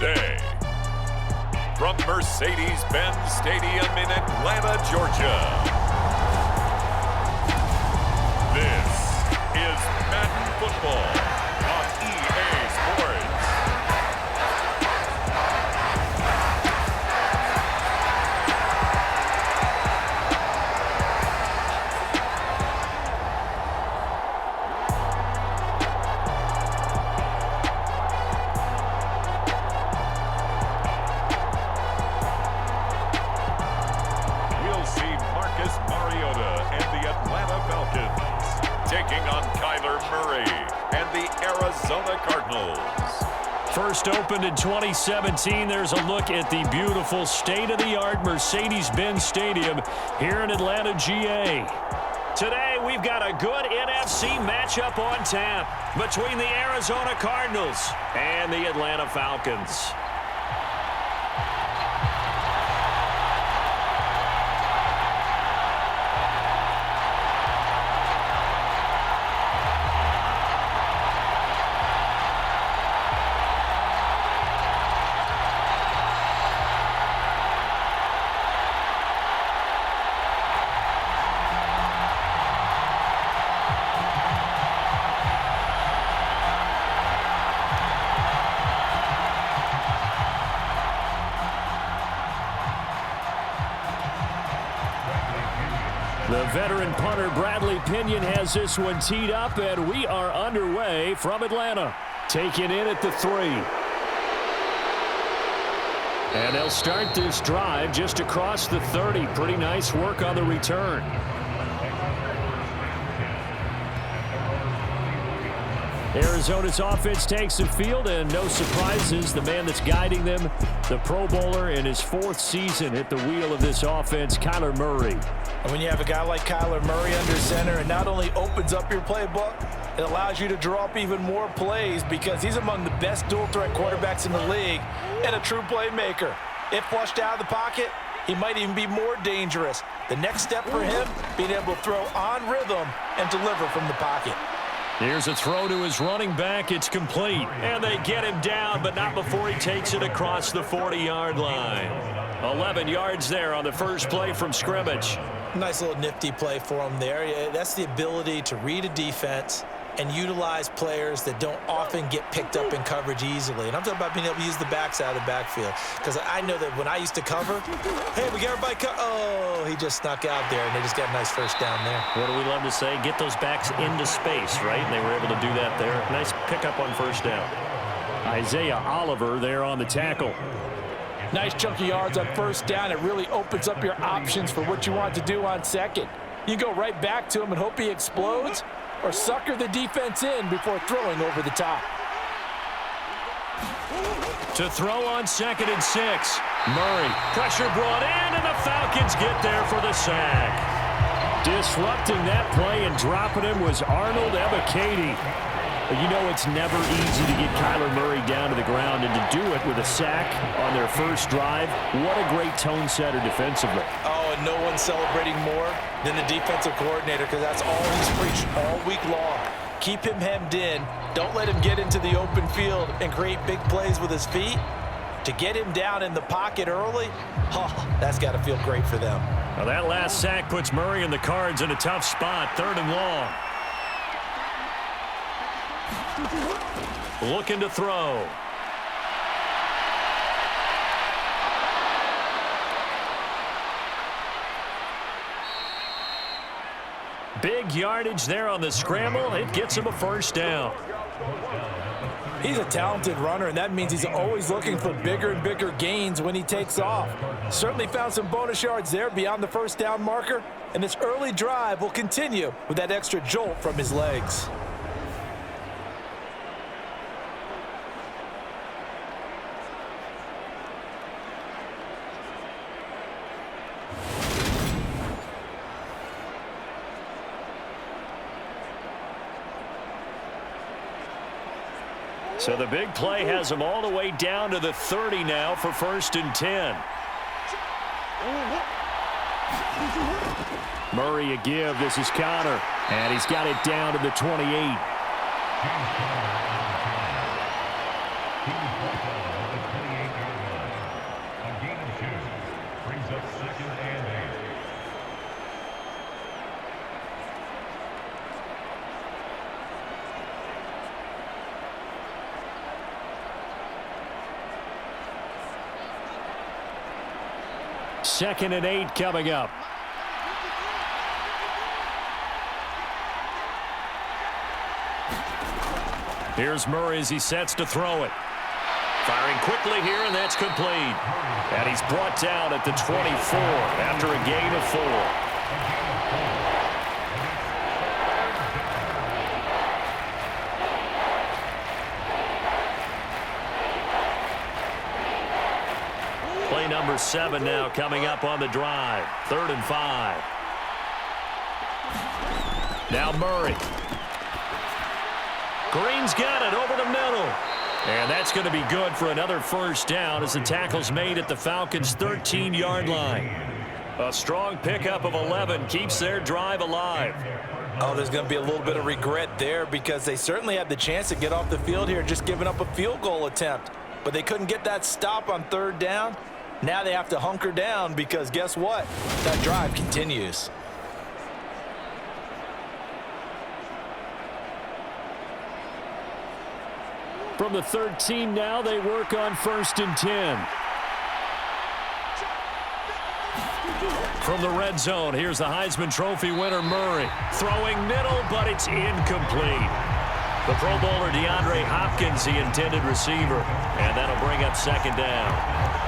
today. From Mercedes-Benz Stadium in Atlanta, Georgia. This is Madden Football on EA Sports. Taking on Kyler Murray and the Arizona Cardinals. First opened in 2017, there's a look at the beautiful state-of-the-art Mercedes-Benz Stadium here in Atlanta, GA. Today, we've got a good NFC matchup on tap between the Arizona Cardinals and the Atlanta Falcons. The veteran punter Bradley Pinion has this one teed up, and we are underway from Atlanta. Taking in at the 3. And they'll start this drive just across the 30. Pretty nice work on the return. Arizona's offense takes the field, and no surprises. The man that's guiding them, the Pro Bowler in his 4th season at the wheel of this offense, Kyler Murray. And when you have a guy like Kyler Murray under center, it not only opens up your playbook, it allows you to draw up even more plays because he's among the best dual-threat quarterbacks in the league and a true playmaker. If flushed out of the pocket, he might even be more dangerous. The next step for him, being able to throw on rhythm and deliver from the pocket. Here's a throw to his running back. It's complete. And they get him down, but not before he takes it across the 40-yard line. 11 yards there on the first play from scrimmage. Nice little nifty play for him there. That's the ability to read a defense and utilize players that don't often get picked up in coverage easily. And I'm talking about being able to use the backside of the backfield. Because I know that when I used to cover, hey, we got everybody oh, he just snuck out there, and they just got a nice first down there. What do we love to say? Get those backs into space, right? And they were able to do that there. Nice pickup on first down. Isaiah Oliver there on the tackle. Nice chunky yards on first down. It really opens up your options for what you want to do on second. You go right back to him and hope he explodes, or sucker the defense in before throwing over the top. To throw on 2nd and 6. Murray, pressure brought in, and the Falcons get there for the sack. Disrupting that play and dropping him was Arnold Ebiketie. You know it's never easy to get Kyler Murray down to the ground, and to do it with a sack on their first drive, what a great tone setter defensively. Oh, and no one's celebrating more than the defensive coordinator, because that's all he's preached all week long. Keep him hemmed in. Don't let him get into the open field and create big plays with his feet. To get him down in the pocket early, that's got to feel great for them. Well, that last sack puts Murray and the Cards in a tough spot, 3rd and long. Looking to throw. Big yardage there on the scramble. It gets him a first down. He's a talented runner, and that means he's always looking for bigger and bigger gains when he takes off. Certainly found some bonus yards there beyond the first down marker, and this early drive will continue with that extra jolt from his legs. So the big play has him all the way down to the 30 now for 1st and 10. Murray a give. This is Connor. And he's got it down to the 28. Second and 8 coming up. Here's Murray as he sets to throw it. Firing quickly here, and that's complete. And he's brought down at the 24 after a gain of 4. Play number 7 now coming up on the drive. 3rd and 5. Now Murray. Green's got it over the middle. And that's going to be good for another first down as the tackle's made at the Falcons' 13-yard line. A strong pickup of 11 keeps their drive alive. Oh, there's going to be a little bit of regret there because they certainly had the chance to get off the field here, just giving up a field goal attempt. But they couldn't get that stop on 3rd down. Now they have to hunker down because guess what? That drive continues. From the 13 now, they work on 1st and 10. From the red zone, here's the Heisman Trophy winner, Murray. Throwing middle, but it's incomplete. The Pro Bowler DeAndre Hopkins, the intended receiver. And that'll bring up 2nd down.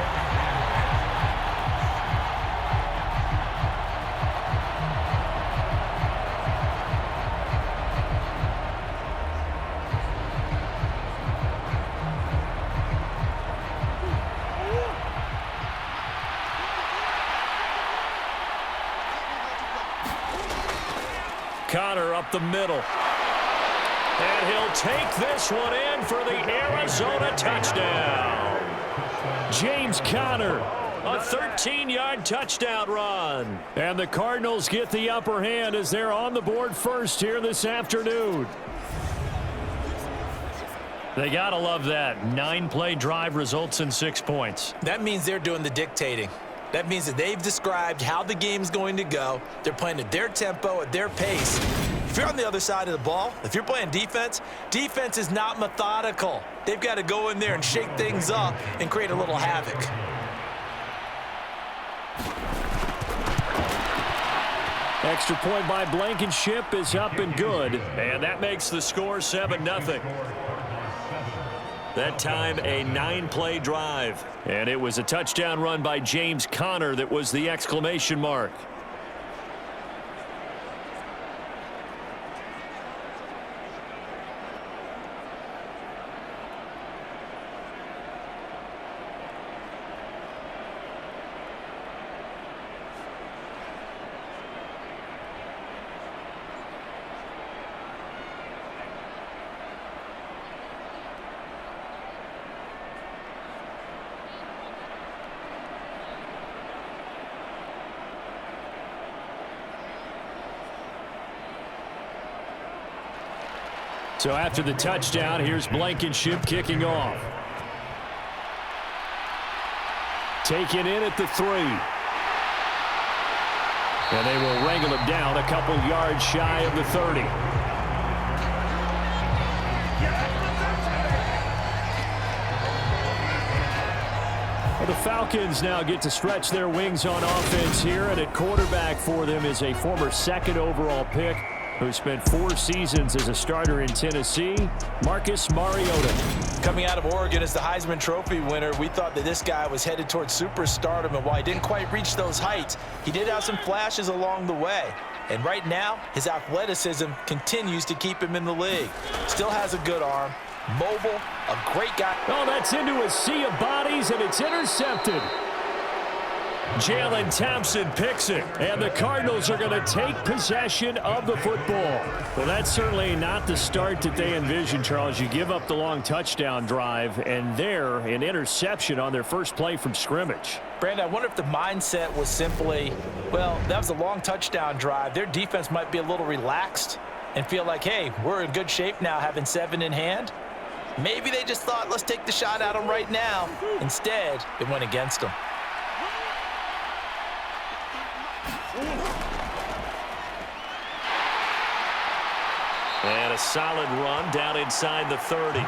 Connor up the middle. And he'll take this one in for the Arizona touchdown. James Conner, a 13-yard touchdown run. And the Cardinals get the upper hand as they're on the board first here this afternoon. They got to love that. 9-play drive results in 6 points. That means they're doing the dictating. That means that they've described how the game's going to go. They're playing at their tempo, at their pace. If you're on the other side of the ball, if you're playing defense, defense is not methodical. They've got to go in there and shake things up and create a little havoc. Extra point by Blankenship is up and good. And that makes the score 7-0. That time, a 9-play drive. And it was a touchdown run by James Conner that was the exclamation mark. So after the touchdown, here's Blankenship kicking off. Taken in at the 3. And they will wrangle him down a couple yards shy of the 30. Well, the Falcons now get to stretch their wings on offense here, and at quarterback for them is a former 2nd overall pick who spent 4 seasons as a starter in Tennessee, Marcus Mariota. Coming out of Oregon as the Heisman Trophy winner, we thought that this guy was headed towards superstardom, and while he didn't quite reach those heights, he did have some flashes along the way. And right now, his athleticism continues to keep him in the league. Still has a good arm, mobile, a great guy. Oh, that's into a sea of bodies, and it's intercepted. Jalen Thompson picks it, and the Cardinals are going to take possession of the football. Well, that's certainly not the start that they envisioned, Charles. You give up the long touchdown drive, and there, an interception on their first play from scrimmage. Brandon, I wonder if the mindset was simply, well, that was a long touchdown drive. Their defense might be a little relaxed and feel like, hey, we're in good shape now having 7 in hand. Maybe they just thought, let's take the shot at them right now. Instead, it went against them. And a solid run down inside the 30.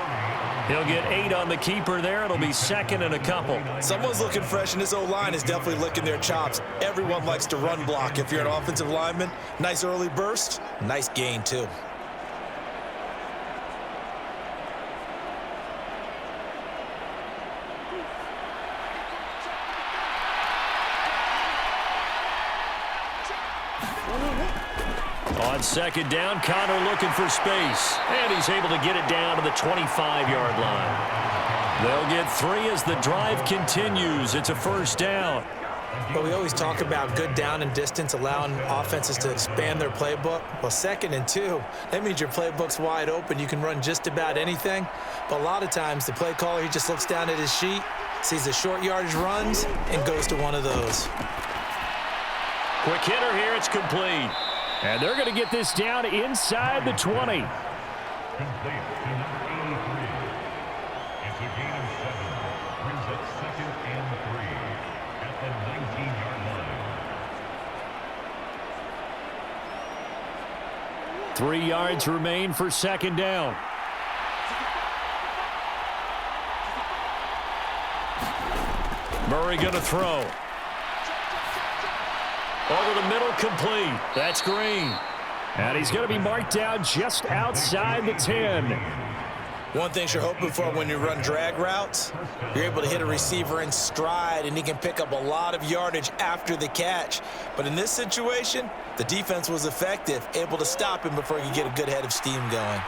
He'll get 8 on the keeper there. It'll be second and a couple. Someone's looking fresh, and this O-line is definitely licking their chops. Everyone likes to run block. If you're an offensive lineman, nice early burst, nice gain too. On second down, Connor looking for space. And he's able to get it down to the 25-yard line. They'll get 3 as the drive continues. It's a first down. But we always talk about good down and distance, allowing offenses to expand their playbook. Well, 2nd and 2, that means your playbook's wide open. You can run just about anything. But a lot of times, the play caller, he just looks down at his sheet, sees the short yardage runs, and goes to one of those. Quick hitter here. It's complete. And they're going to get this down inside the 20. Complete to number 83. It's a gain of 7. Brings it 2nd and 3 at the 19-yard line. 3 yards remain for second down. Murray going to throw. Over the middle, complete. That's Green. And he's going to be marked down just outside the 10. One thing you're hoping for when you run drag routes, you're able to hit a receiver in stride, and he can pick up a lot of yardage after the catch. But in this situation, the defense was effective, able to stop him before he could get a good head of steam going.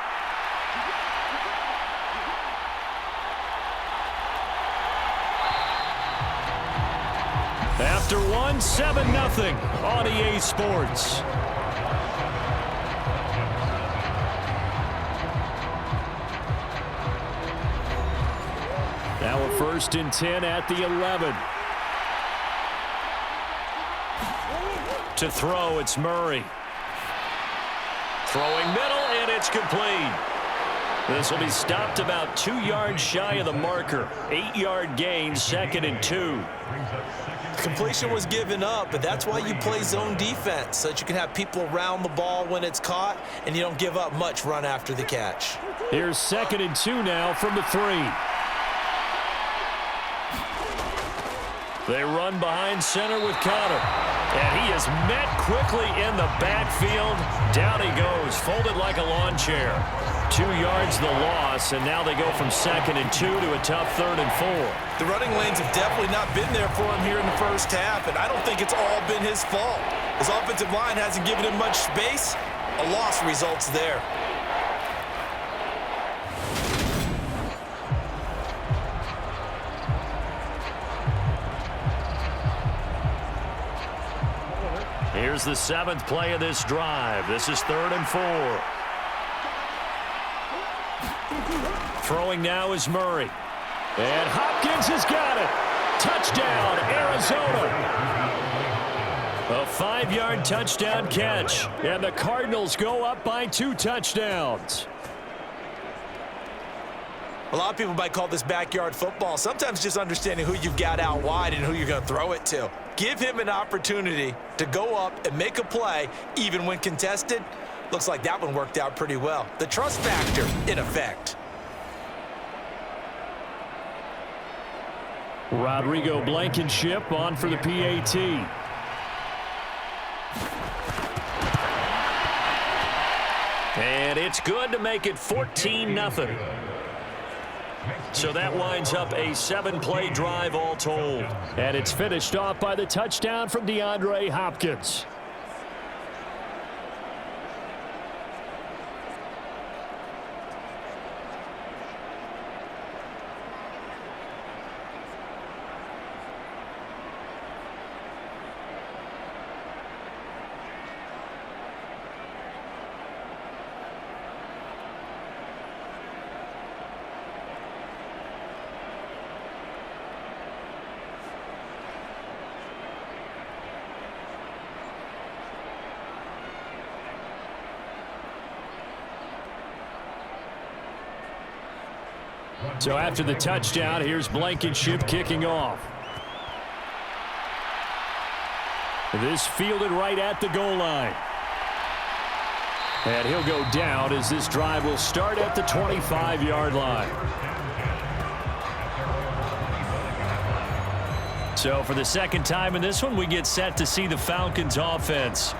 After 1, 7-0 on EA Sports. Now a 1st and 10 at the 11. To throw, it's Murray. Throwing middle, and it's complete. This will be stopped about 2 yards shy of the marker. 8-yard gain, 2nd and 2. Completion was given up, but that's why you play zone defense, so that you can have people around the ball when it's caught, and you don't give up much run after the catch. Here's 2nd and 2 now from the 3. They run behind center with Connor. And he is met quickly in the backfield. Down he goes, folded like a lawn chair. 2 yards the loss, and now they go from 2nd and 2 to a tough 3rd and 4. The running lanes have definitely not been there for him here in the first half, and I don't think it's all been his fault. His offensive line hasn't given him much space. A loss results there. Here's the 7th play of this drive. This is 3rd and 4. Throwing now is Murray. And Hopkins has got it. Touchdown, Arizona. A 5-yard touchdown catch. And the Cardinals go up by 2 touchdowns. A lot of people might call this backyard football. Sometimes just understanding who you've got out wide and who you're going to throw it to. Give him an opportunity to go up and make a play, even when contested. Looks like that one worked out pretty well. The trust factor in effect. Rodrigo Blankenship on for the PAT. And it's good to make it 14-0. So that winds up a 7-play drive all told. And it's finished off by the touchdown from DeAndre Hopkins. So after the touchdown, here's Blankenship kicking off. This fielded right at the goal line. And he'll go down as this drive will start at the 25-yard line. So for the second time in this one, we get set to see the Falcons offense.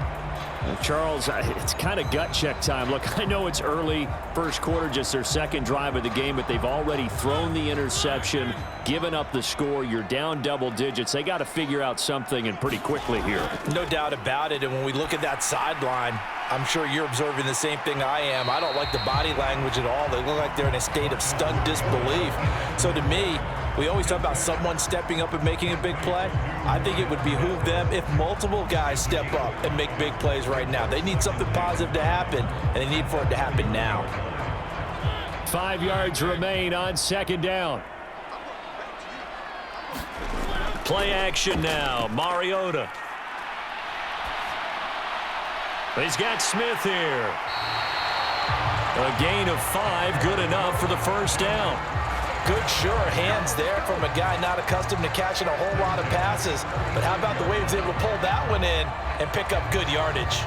Charles, it's kind of gut check time. Look, I know it's early, first quarter, just their second drive of the game, but they've already thrown the interception, given up the score. You're down double digits. They got to figure out something, and pretty quickly here. No doubt about it. And when we look at that sideline, I'm sure you're observing the same thing I am. I don't like the body language at all. They look like they're in a state of stunned disbelief. So to me, we always talk about someone stepping up and making a big play. I think it would behoove them if multiple guys step up and make big plays right now. They need something positive to happen, and they need for it to happen now. 5 yards remain on second down. Play action now. Mariota. He's got Smith here. A gain of 5, good enough for the first down. Good, sure hands there from a guy not accustomed to catching a whole lot of passes. But how about the way he was able to pull that one in and pick up good yardage?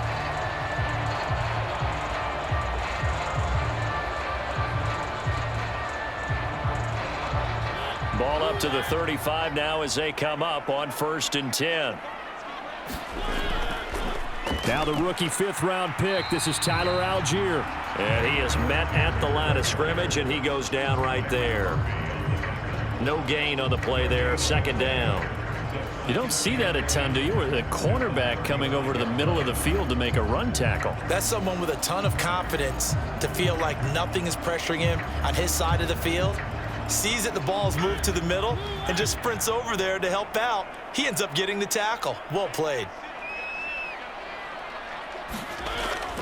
Ball up to the 35 now as they come up on 1st and 10. Now the rookie 5th-round pick. This is Tyler Algier. And he is met at the line of scrimmage, and he goes down right there. No gain on the play there, second down. You don't see that a ton, do you? With a cornerback coming over to the middle of the field to make a run tackle. That's someone with a ton of confidence to feel like nothing is pressuring him on his side of the field. Sees that the ball's moved to the middle and just sprints over there to help out. He ends up getting the tackle. Well played.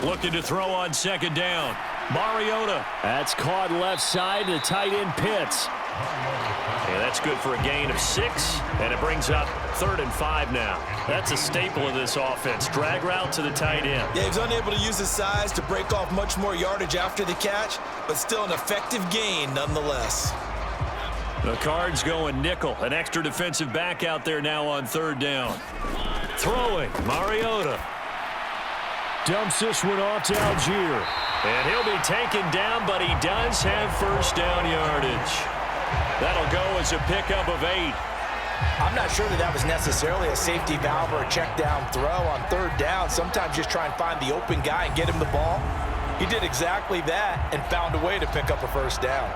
Looking to throw on second down. Mariota. That's caught left side. The tight end Pitts. Yeah, that's good for a gain of 6. And it brings up 3rd and 5 now. That's a staple of this offense. Drag route to the tight end. Yeah, he was unable to use his size to break off much more yardage after the catch, but still an effective gain nonetheless. The Cards going nickel. An extra defensive back out there now on 3rd down. Throwing. Mariota. Dumps this one off to Algier. And he'll be taken down, but he does have first down yardage. That'll go as a pickup of 8. I'm not sure that was necessarily a safety valve or a check down throw on 3rd down. Sometimes just try and find the open guy and get him the ball. He did exactly that and found a way to pick up a first down.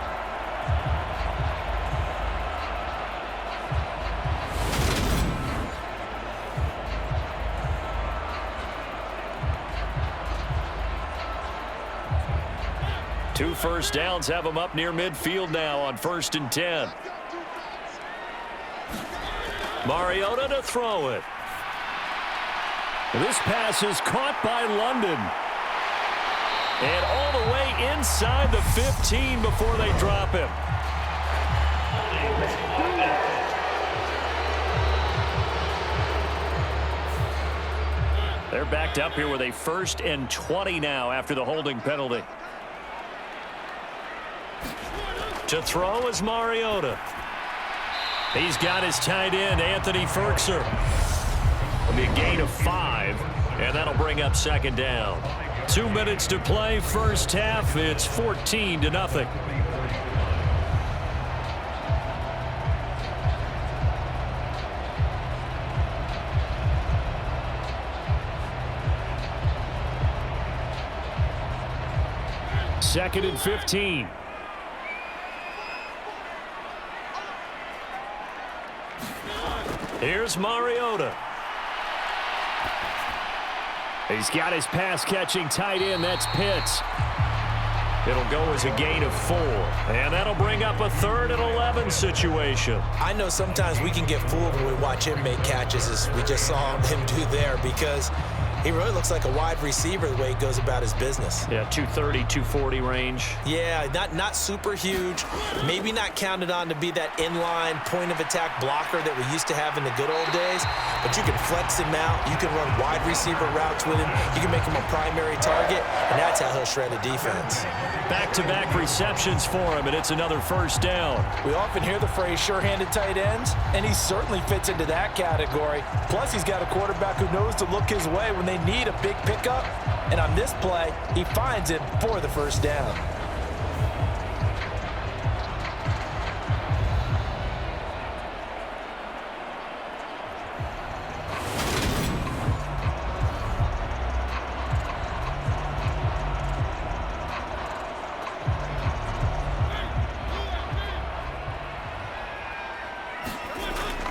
Two first downs have him up near midfield now on 1st and 10. Mariota to throw it. This pass is caught by London. And all the way inside the 15 before they drop him. They're backed up here with a 1st and 20 now after the holding penalty. To throw is Mariota. He's got his tight end, Anthony Ferkser. It'll be a gain of 5, and that'll bring up second down. 2 minutes to play, first half. It's 14-0. Second and 15. Here's Mariota. He's got his pass-catching tight end. That's Pitts. It'll go as a gain of 4. And that'll bring up a 3rd and 11 situation. I know sometimes we can get fooled when we watch him make catches, as we just saw him do there, because he really looks like a wide receiver the way he goes about his business. Yeah, 230, 240 range. Yeah, not super huge. Maybe not counted on to be that inline point-of-attack blocker that we used to have in the good old days. But you can flex him out. You can run wide receiver routes with him. You can make him a primary target, and that's how he'll shred a defense. Back-to-back receptions for him, and it's another first down. We often hear the phrase sure-handed tight ends, and he certainly fits into that category. Plus, he's got a quarterback who knows to look his way when they they need a big pickup. And on this play, he finds it for the first down.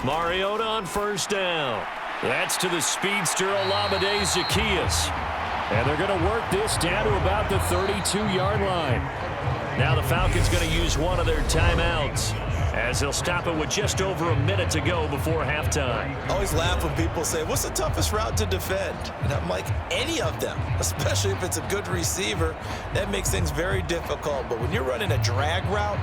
Mariota on first down. That's to the speedster AZvsATL. And they're going to work this down to about the 32-yard line. Now the Falcons going to use one of their timeouts as they'll stop it with just over a minute to go before halftime. I always laugh when people say, what's the toughest route to defend? And I'm like, any of them, especially if it's a good receiver. That makes things very difficult. But when you're running a drag route,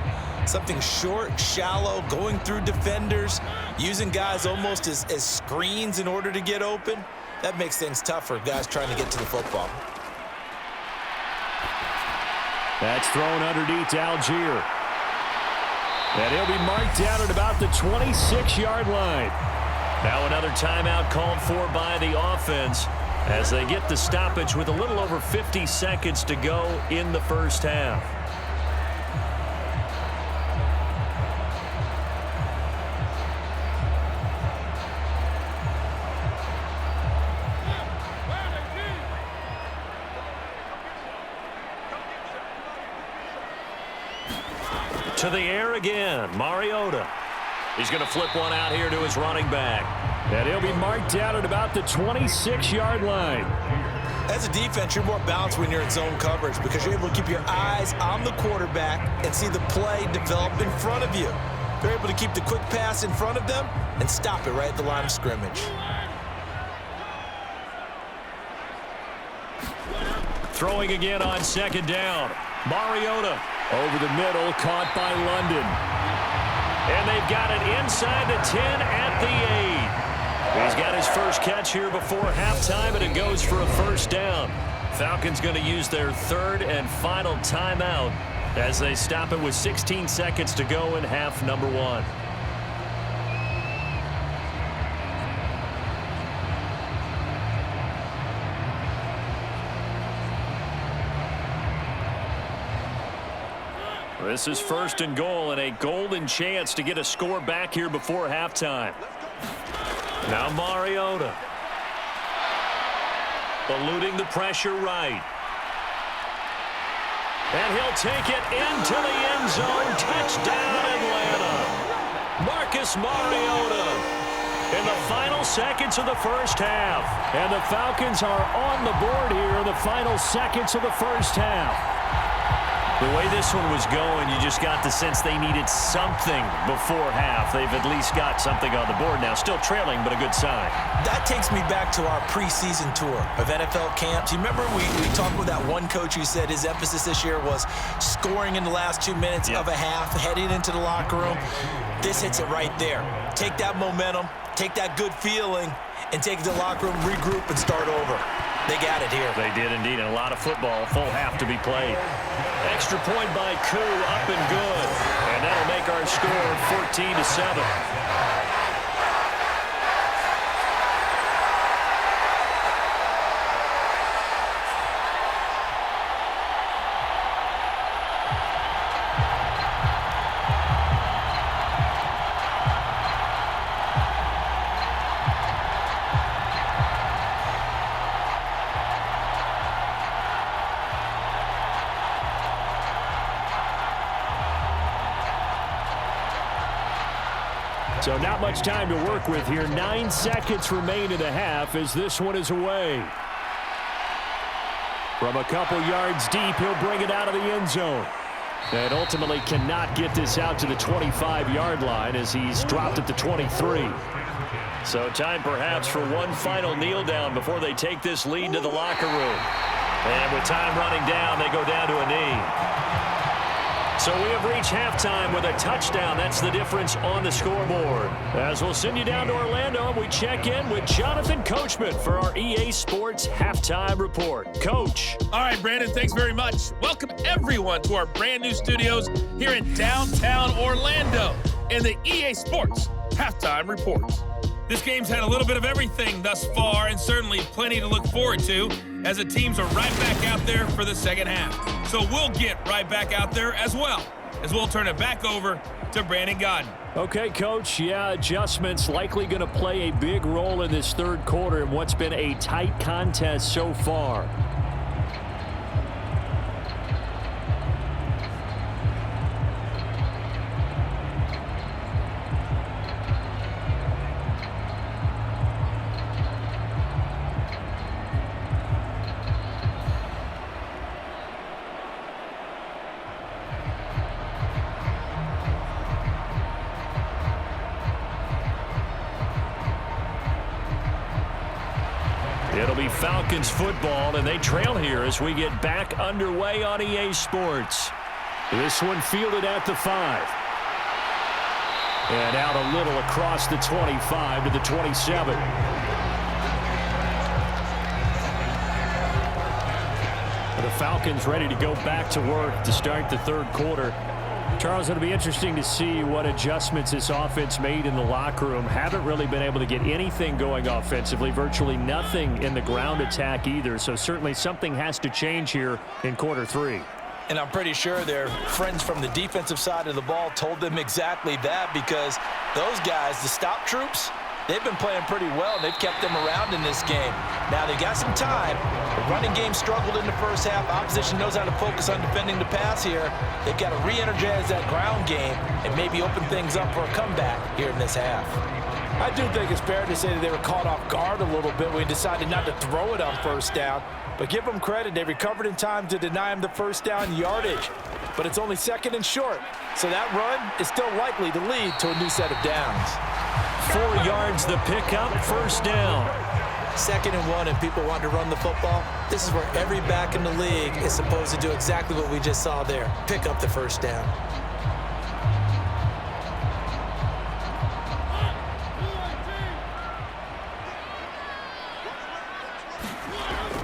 something short, shallow, going through defenders, using guys almost as screens in order to get open, that makes things tough for guys trying to get to the football. That's thrown underneath to Algier. And he'll be marked down at about the 26-yard line. Now another timeout called for by the offense as they get the stoppage with a little over 50 seconds to go in the first half. To the air again, Mariota. He's going to flip one out here to his running back. And he'll be marked down at about the 26-yard line. As a defense, you're more balanced when you're in zone coverage because you're able to keep your eyes on the quarterback and see the play develop in front of you. They're able to keep the quick pass in front of them and stop it right at the line of scrimmage. Throwing again on second down. Mariota over the middle, caught by London. And they've got it inside the 10 at the 8. He's got his first catch here before halftime, and it goes for a first down. Falcons going to use their third and final timeout as they stop it with 16 seconds to go in half number 1. This is first and goal and a golden chance to get a score back here before halftime. Now Mariota. Eluding the pressure right. And he'll take it into the end zone. Touchdown Atlanta. Marcus Mariota in the final seconds of the first half. And the Falcons are on the board here in the final seconds of the first half. The way this one was going, you just got the sense they needed something before half. They've at least got something on the board now. Still trailing, but a good sign. That takes me back to our preseason tour of NFL camps. You remember we talked with that one coach who said his emphasis this year was scoring in the last 2 minutes of a half, heading into the locker room. This hits it right there. Take that momentum, take that good feeling, and take it to the locker room, regroup, and start over. They got it here. They did indeed, and a lot of football, full half to be played. Extra point by Koo, up and good. And that'll make our score 14-7. So not much time to work with here. 9 seconds remain in the half as this one is away. From a couple yards deep, he'll bring it out of the end zone. And ultimately cannot get this out to the 25-yard line as he's dropped at the 23. So time perhaps for one final kneel down before they take this lead to the locker room. And with time running down, they go down to a knee. So we have reached halftime with a touchdown. That's the difference on the scoreboard. As we'll send you down to Orlando, we check in with Jonathan Coachman for our EA Sports Halftime Report. Coach. All right, Brandon, thanks very much. Welcome, everyone, to our brand new studios here in downtown Orlando in the EA Sports Halftime Report. This game's had a little bit of everything thus far, and certainly plenty to look forward to, as the teams are right back out there for the second half. So we'll get right back out there as well, as we'll turn it back over to Brandon Godden. Okay, Coach. Yeah, adjustments likely going to play a big role in this third quarter in what's been a tight contest so far. It'll be Falcons football, and they trail here as we get back underway on EA Sports. This one fielded at the 5. And out a little across the 25 to the 27. The Falcons ready to go back to work to start the third quarter. Charles, it'll be interesting to see what adjustments this offense made in the locker room. Haven't really been able to get anything going offensively, virtually nothing in the ground attack either. So certainly something has to change here in quarter 3. And I'm pretty sure their friends from the defensive side of the ball told them exactly that, because those guys, the stop troops, they've been playing pretty well, and they've kept them around in this game. Now, they got some time. The running game struggled in the first half. Opposition knows how to focus on defending the pass here. They've got to re-energize that ground game and maybe open things up for a comeback here in this half. I do think it's fair to say that they were caught off guard a little bit when they decided not to throw it on first down. But give them credit. They recovered in time to deny him the first down yardage. But it's only second and short. So that run is still likely to lead to a new set of downs. 4 yards the pickup, first down. 2nd and 1, and people want to run the football. This is where every back in the league is supposed to do exactly what we just saw there. Pick up the first down.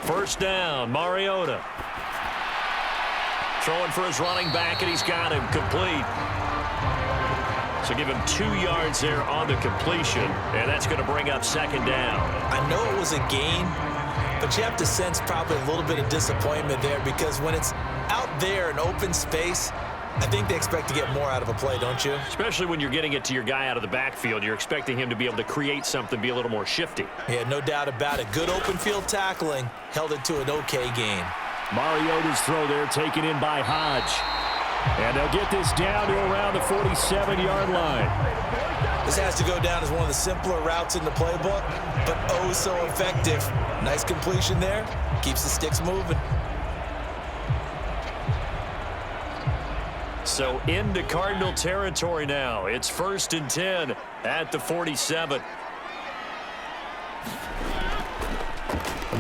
First down, Mariota. Throwing for his running back, and he's got him complete. So give him 2 yards there on the completion, and that's going to bring up second down. I know it was a gain, but you have to sense probably a little bit of disappointment there, because when it's out there in open space, I think they expect to get more out of a play, don't you? Especially when you're getting it to your guy out of the backfield. You're expecting him to be able to create something, be a little more shifty. Yeah, no doubt about it. Good open field tackling held it to an okay gain. Mariota's throw there taken in by Hodge. And they'll get this down to around the 47-yard line. This has to go down as one of the simpler routes in the playbook, but oh so effective. Nice completion there. Keeps the sticks moving. So into Cardinal territory now. It's 1st and 10 at the 47.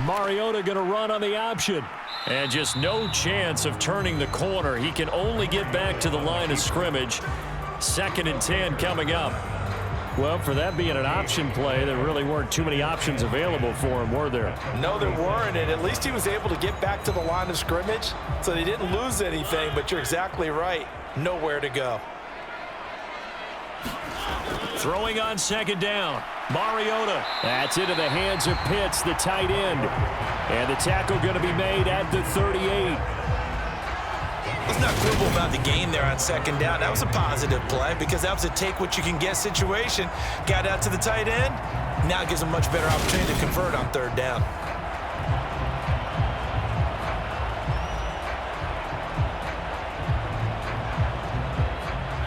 Mariota going to run on the option. And just no chance of turning the corner. He can only get back to the line of scrimmage. 2nd and 10 coming up. Well, for that being an option play, there really weren't too many options available for him, were there? No, there weren't, and at least he was able to get back to the line of scrimmage, so they didn't lose anything, but you're exactly right. Nowhere to go. Throwing on 2nd down. Mariota. That's into the hands of Pitts, the tight end. And the tackle going to be made at the 38. Let's not quibble about the gain there on 2nd down. That was a positive play, because that was a take-what-you-can-get situation. Got out to the tight end. Now it gives them a much better opportunity to convert on 3rd down.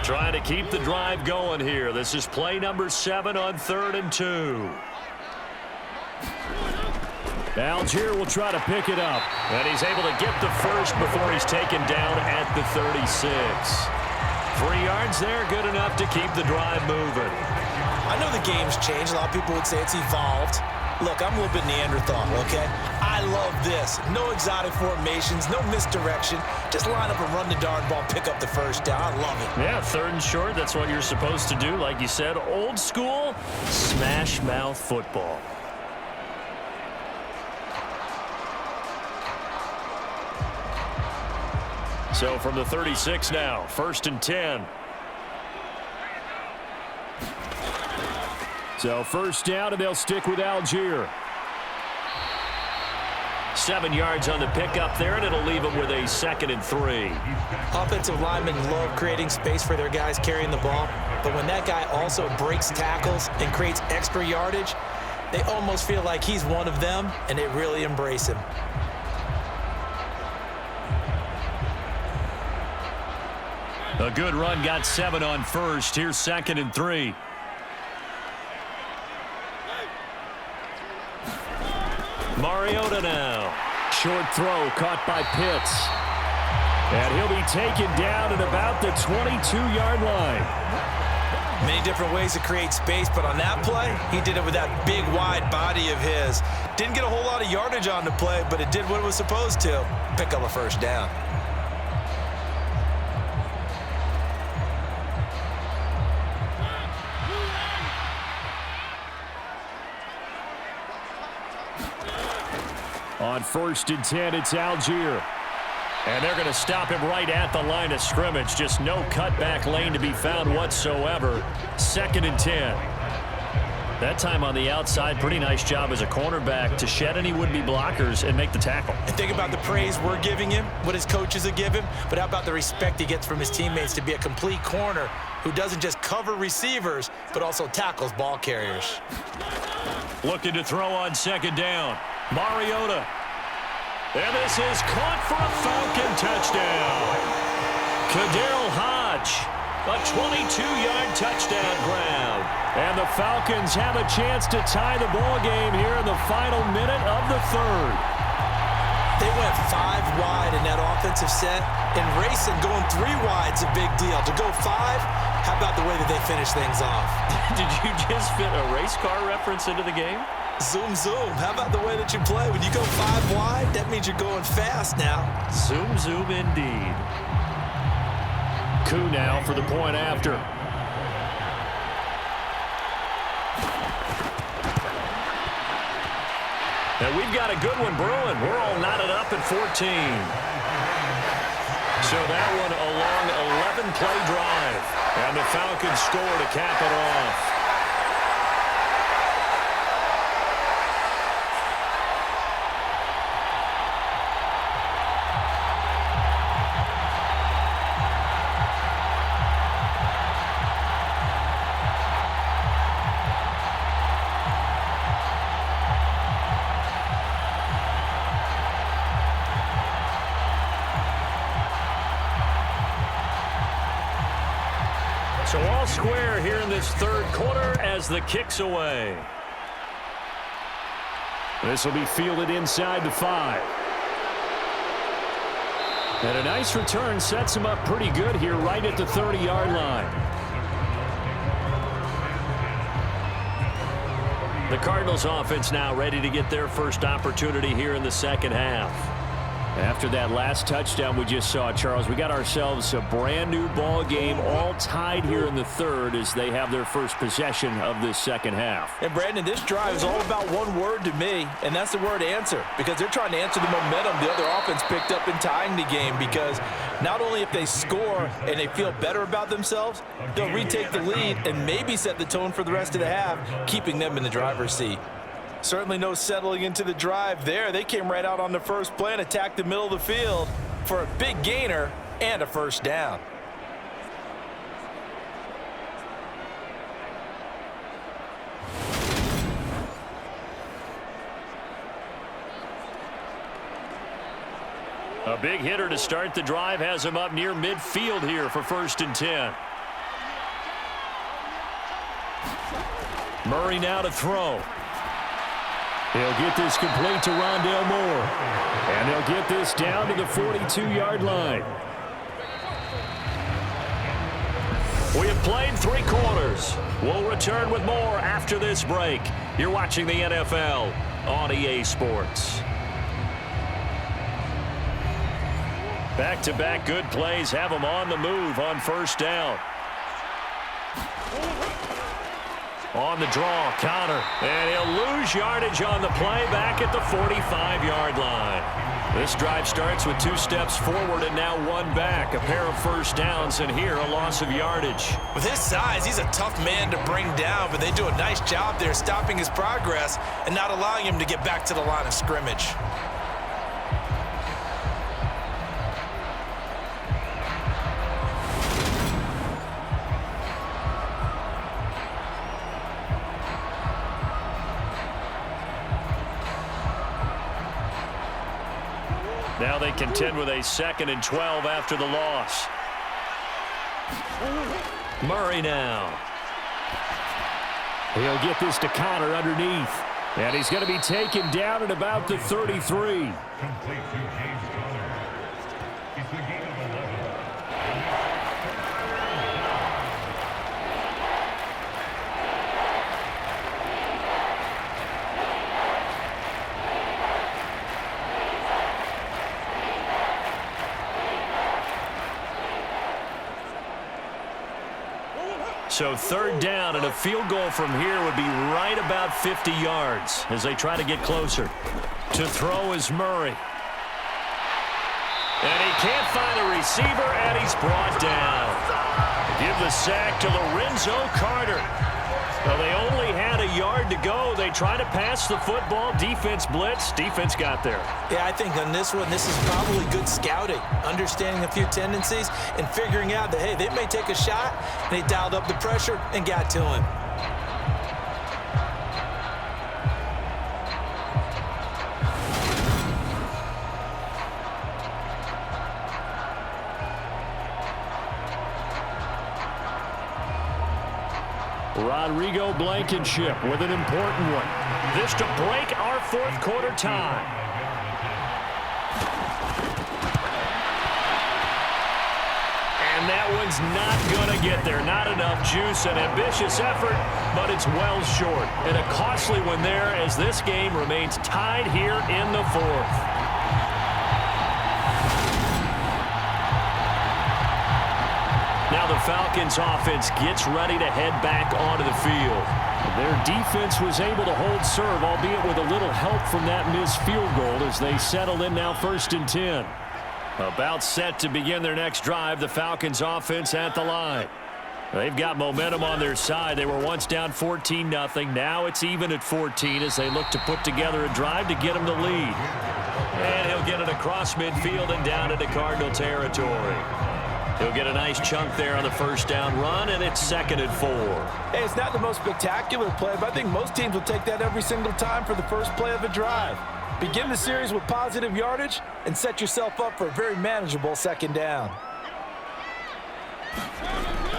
Trying to keep the drive going here. This is play number 7 on 3rd and 2. Algier will try to pick it up. And he's able to get the first before he's taken down at the 36. 3 yards there, good enough to keep the drive moving. I know the game's changed. A lot of people would say it's evolved. Look, I'm a little bit Neanderthal, okay? I love this. No exotic formations, no misdirection. Just line up and run the darn ball, pick up the first down. I love it. Yeah, 3rd and short, that's what you're supposed to do. Like you said, old school, smash mouth football. So from the 36 now, 1st and 10. So first down, and they'll stick with Algier. 7 yards on the pickup there, and it'll leave them with a 2nd and 3. Offensive linemen love creating space for their guys carrying the ball, but when that guy also breaks tackles and creates extra yardage, they almost feel like he's one of them, and they really embrace him. A good run, got 7 on first. Here's 2nd and 3. Mariota now. Short throw caught by Pitts. And he'll be taken down at about the 22-yard line. Many different ways to create space, but on that play, he did it with that big, wide body of his. Didn't get a whole lot of yardage on the play, but it did what it was supposed to. Pick up a first down. On 1st and 10, it's Algier. And they're going to stop him right at the line of scrimmage. Just no cutback lane to be found whatsoever. 2nd and 10. That time on the outside, pretty nice job as a cornerback to shed any would-be blockers and make the tackle. And think about the praise we're giving him, what his coaches are giving, but how about the respect he gets from his teammates to be a complete corner who doesn't just cover receivers, but also tackles ball carriers. Looking to throw on 2nd down. Mariota. And this is caught for a Falcon touchdown. Kadarius Hodge, a 22-yard touchdown grab. And the Falcons have a chance to tie the ball game here in the final minute of the 3rd. They went 5 wide in that offensive set, and racing going 3 wide's a big deal. To go 5, how about the way that they finish things off? Did you just fit a race car reference into the game? Zoom, zoom. How about the way that you play? When you go 5 wide, that means you're going fast now. Zoom, zoom indeed. Koo now for the point after. And we've got a good one brewing. We're all knotted up at 14. So that one a long 11-play drive. And the Falcons score to cap it off. So all square here in this 3rd quarter as the kick's away. This will be fielded inside the 5. And a nice return sets him up pretty good here right at the 30-yard line. The Cardinals offense now ready to get their first opportunity here in the 2nd half. After that last touchdown we just saw, Charles, we got ourselves a brand new ball game, all tied here in the 3rd as they have their first possession of this 2nd half. And Brandon, this drive is all about one word to me, and that's the word answer, because they're trying to answer the momentum the other offense picked up in tying the game, because not only if they score and they feel better about themselves, they'll retake the lead and maybe set the tone for the rest of the half, keeping them in the driver's seat. Certainly no settling into the drive there. They came right out on the first play and attacked the middle of the field for a big gainer and a first down. A big hitter to start the drive has him up near midfield here for 1st and 10. Murray now to throw. He'll get this complete to Rondale Moore. And he'll get this down to the 42-yard line. We have played 3 quarters. We'll return with more after this break. You're watching the NFL on EA Sports. Back-to-back good plays have them on the move on 1st down. On the draw, Connor. And he'll lose yardage on the play back at the 45-yard line. This drive starts with 2 steps forward and now 1 back. A pair of first downs, and here a loss of yardage. With his size, he's a tough man to bring down, but they do a nice job there stopping his progress and not allowing him to get back to the line of scrimmage. Now they contend with a 2nd and 12 after the loss. Murray now. He'll get this to Connor underneath. And he's going to be taken down at about the 33. Complete to James Conner. It's the gain of 11. So 3rd down, and a field goal from here would be right about 50 yards as they try to get closer. To throw is Murray. And he can't find a receiver, and he's brought down. Give the sack to Lorenzo Carter. Well, they only had a yard to go. They try to pass the football. Defense blitz. Defense got there. Yeah, I think on this one, this is probably good scouting, understanding a few tendencies and figuring out that, hey, they may take a shot, and they dialed up the pressure and got to him. Rodrigo Blankenship with an important one. This to break our 4th quarter tie. And that one's not going to get there. Not enough juice. An ambitious effort, but it's well short. And a costly one there as this game remains tied here in the 4th. Now the Falcons offense gets ready to head back onto the field. Their defense was able to hold serve, albeit with a little help from that missed field goal as they settle in now 1st and 10. About set to begin their next drive, the Falcons offense at the line. They've got momentum on their side. They were once down 14-0. Now it's even at 14 as they look to put together a drive to get them the lead. And he'll get it across midfield and down into Cardinal territory. He'll get a nice chunk there on the 1st down run, and it's 2nd and 4. Hey, it's not the most spectacular play, but I think most teams will take that every single time for the first play of a drive. Begin the series with positive yardage and set yourself up for a very manageable 2nd down.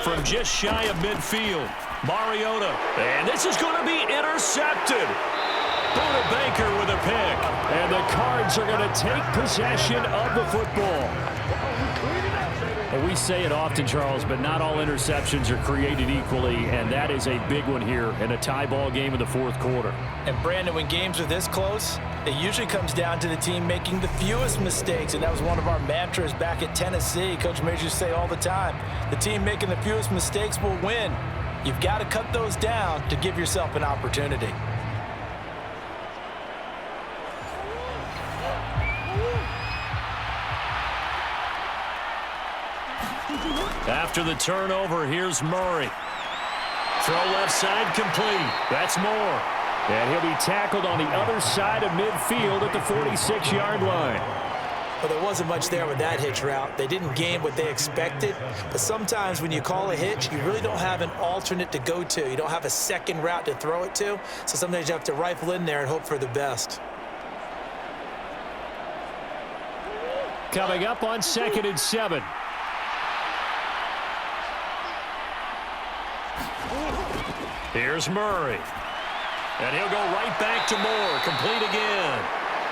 From just shy of midfield, Mariota. And this is going to be intercepted. Buda Baker with a pick. And the Cards are going to take possession of the football. Well, we say it often, Charles, but not all interceptions are created equally, and that is a big one here in a tie ball game in the 4th quarter. And, Brandon, when games are this close, it usually comes down to the team making the fewest mistakes, and that was one of our mantras back at Tennessee. Coach Major used to say all the time, the team making the fewest mistakes will win. You've got to cut those down to give yourself an opportunity. After the turnover, here's Murray. Throw left side complete. That's Moore. And he'll be tackled on the other side of midfield at the 46-yard line. Well, there wasn't much there with that hitch route. They didn't gain what they expected. But sometimes when you call a hitch, you really don't have an alternate to go to. You don't have a second route to throw it to. So sometimes you have to rifle in there and hope for the best. Coming up on 2nd and 7. Here's Murray. And he'll go right back to Moore. Complete again.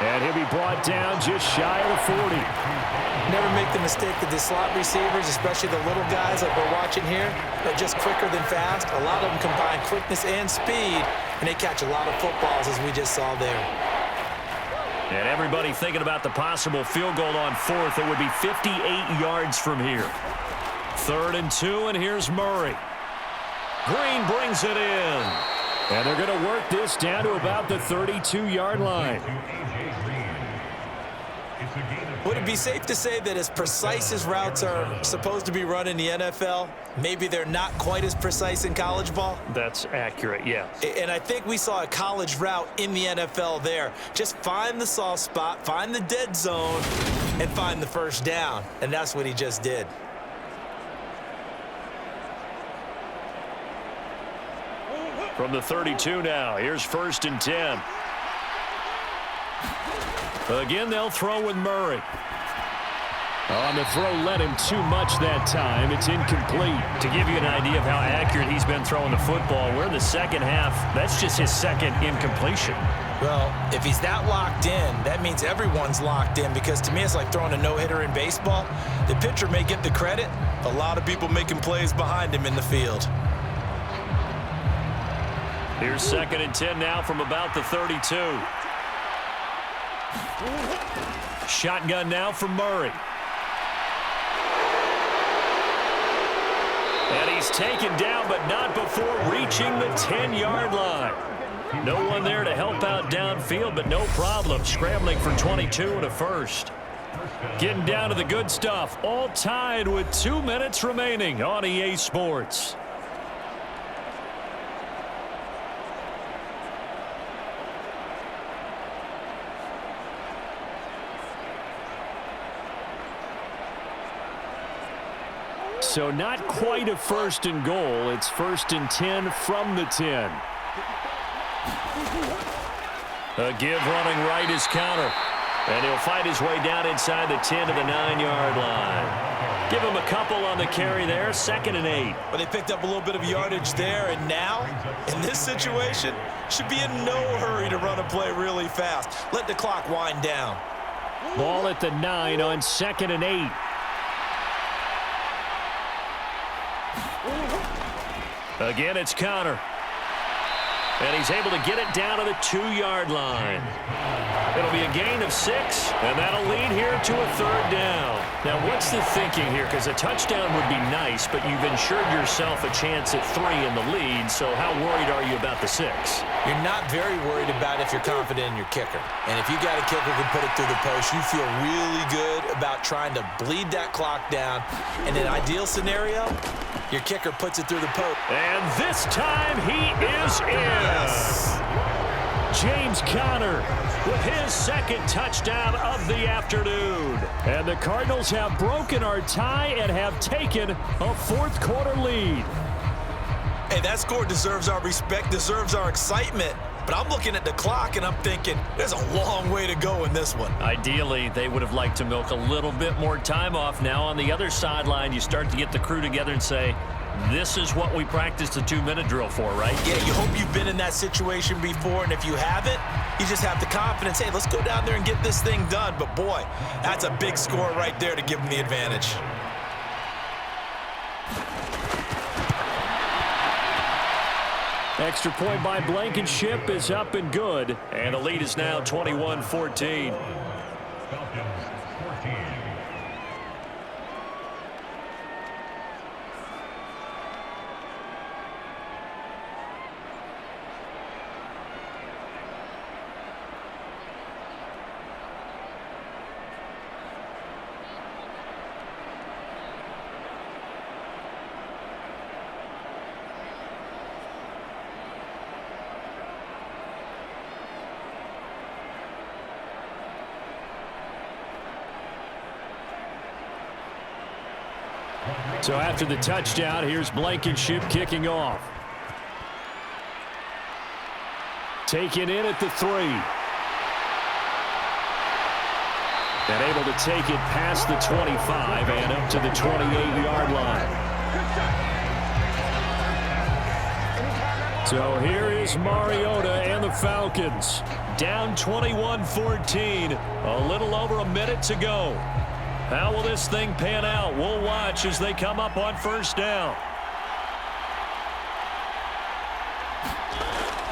And he'll be brought down just shy of the 40. Never make the mistake that the slot receivers, especially the little guys like we're watching here, are just quicker than fast. A lot of them combine quickness and speed, and they catch a lot of footballs, as we just saw there. And everybody thinking about the possible field goal on 4th. It would be 58 yards from here. 3rd and 2, and here's Murray. Green brings it in. And they're going to work this down to about the 32-yard line. Would it be safe to say that as precise as routes are supposed to be run in the NFL, maybe they're not quite as precise in college ball? That's accurate, yeah. And I think we saw a college route in the NFL there. Just find the soft spot, find the dead zone, and find the first down. And that's what he just did. From the 32 now, here's 1st and 10. Again, they'll throw with Murray. On the throw, led him too much that time. It's incomplete. To give you an idea of how accurate he's been throwing the football, we're in the second half. That's just his second incompletion. Well, if he's that locked in, that means everyone's locked in, because to me it's like throwing a no-hitter in baseball. The pitcher may get the credit. A lot of people making plays behind him in the field. Here's 2nd and 10 now from about the 32. Shotgun now from Murray. And he's taken down, but not before reaching the 10-yard line. No one there to help out downfield, but no problem. Scrambling for 22 and a first. Getting down to the good stuff. All tied with 2 minutes remaining on EA Sports. So not quite a 1st and goal. It's 1st and 10 from the 10. A give running right is counter. And he'll fight his way down inside the 10 to the 9-yard line. Give him a couple on the carry there. 2nd and 8. Well, they picked up a little bit of yardage there, and now, in this situation, should be in no hurry to run a play really fast. Let the clock wind down. Ball at the 9 on 2nd and 8. Again, it's Connor. And he's able to get it down to the 2-yard line. It'll be a gain of 6, and that'll lead here to a 3rd down. Now, what's the thinking here? Because a touchdown would be nice, but you've ensured yourself a chance at 3 in the lead, so how worried are you about the 6? You're not very worried about if you're confident in your kicker. And if you got a kicker who can put it through the post, you feel really good about trying to bleed that clock down. In an ideal scenario, your kicker puts it through the post. And this time he is in. Yes. James Conner with his 2nd touchdown of the afternoon. And the Cardinals have broken our tie and have taken a 4th quarter lead. Hey, that score deserves our respect, deserves our excitement. But I'm looking at the clock, and I'm thinking there's a long way to go in this one. Ideally, they would have liked to milk a little bit more time off. Now on the other sideline, you start to get the crew together and say, this is what we practiced the 2-minute drill for, right? Yeah, you hope you've been in that situation before, and if you haven't, you just have the confidence, hey, let's go down there and get this thing done. But, boy, that's a big score right there to give them the advantage. Extra point by Blankenship is up and good, and the lead is now 21-14. Falcons 14. So after the touchdown, here's Blankenship kicking off. Taken in at the 3. And able to take it past the 25 and up to the 28-yard line. So here is Mariota and the Falcons. Down 21-14. A little over a minute to go. How will this thing pan out? We'll watch as they come up on 1st down.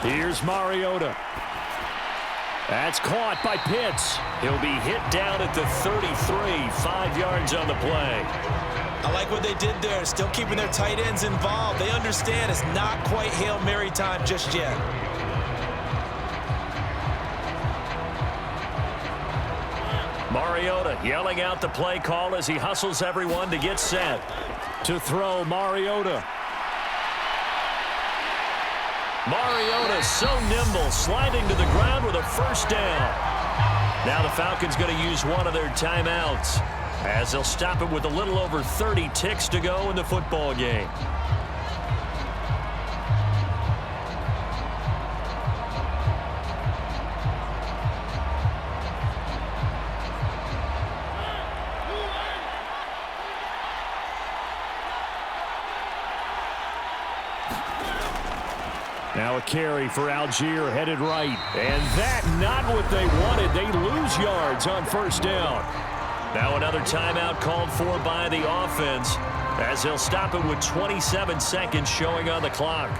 Here's Mariota. That's caught by Pitts. He'll be hit down at the 33, 5 yards on the play. I like what they did there, still keeping their tight ends involved. They understand it's not quite Hail Mary time just yet. Mariota yelling out the play call as he hustles everyone to get set. To throw, Mariota. Mariota so nimble, sliding to the ground with a first down. Now the Falcons going to use one of their timeouts as they'll stop it with a little over 30 ticks to go in the football game. Now a carry for Algier, headed right. And that, not what they wanted. They lose yards on first down. Now another timeout called for by the offense as they'll stop it with 27 seconds showing on the clock.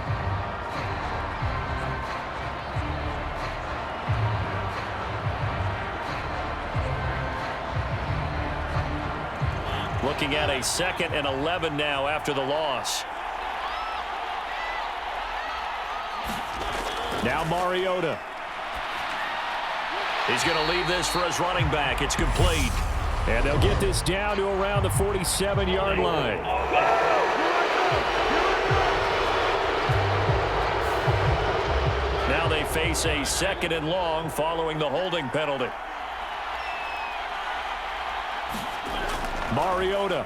Looking at a 2nd and 11 now after the loss. Now Mariota. He's going to leave this for his running back. It's complete. And they'll get this down to around the 47-yard line. Now they face a 2nd and long following the holding penalty. Mariota.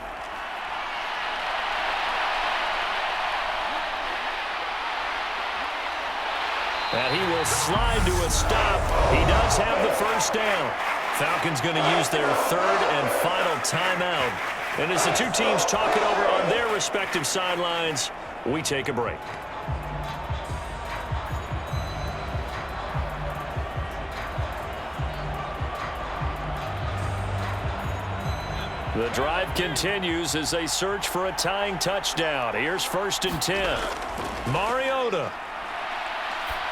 And he will slide to a stop. He does have the first down. Falcons going to use their 3rd and final timeout. And as the two teams talk it over on their respective sidelines, we take a break. The drive continues as they search for a tying touchdown. Here's 1st and 10. Mariota.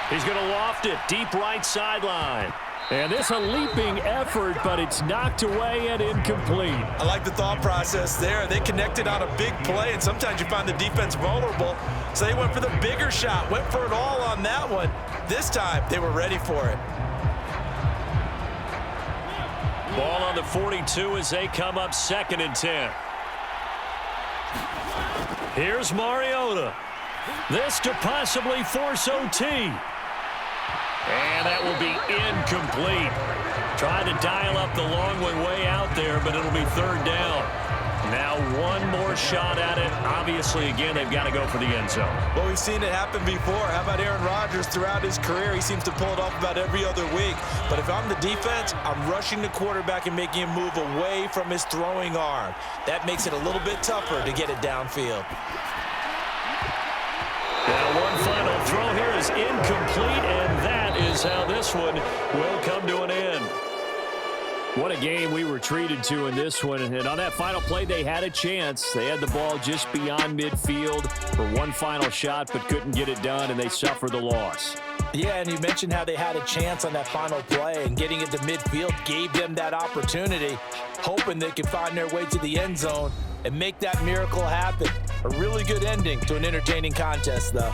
He's going to loft it deep right sideline. And this a leaping effort, but it's knocked away and incomplete. I like the thought process there. They connected on a big play, and sometimes you find the defense vulnerable. So they went for the bigger shot, went for it all on that one. This time, they were ready for it. Ball on the 42 as they come up 2nd and 10. Here's Mariota. This to possibly force OT. And that will be incomplete. Tried to dial up the long one way out there, but it'll be 3rd down. Now one more shot at it. Obviously, again, they've got to go for the end zone. Well, we've seen it happen before. How about Aaron Rodgers throughout his career? He seems to pull it off about every other week. But if I'm the defense, I'm rushing the quarterback and making him move away from his throwing arm. That makes it a little bit tougher to get it downfield. Now one final throw here is incomplete, and that is how this one will come to an end. What a game we were treated to in this one. And on that final play, they had a chance. They had the ball just beyond midfield for one final shot, but couldn't get it done, and they suffered the loss. Yeah, and you mentioned how they had a chance on that final play, and getting it to midfield gave them that opportunity, hoping they could find their way to the end zone and make that miracle happen. A really good ending to an entertaining contest, though.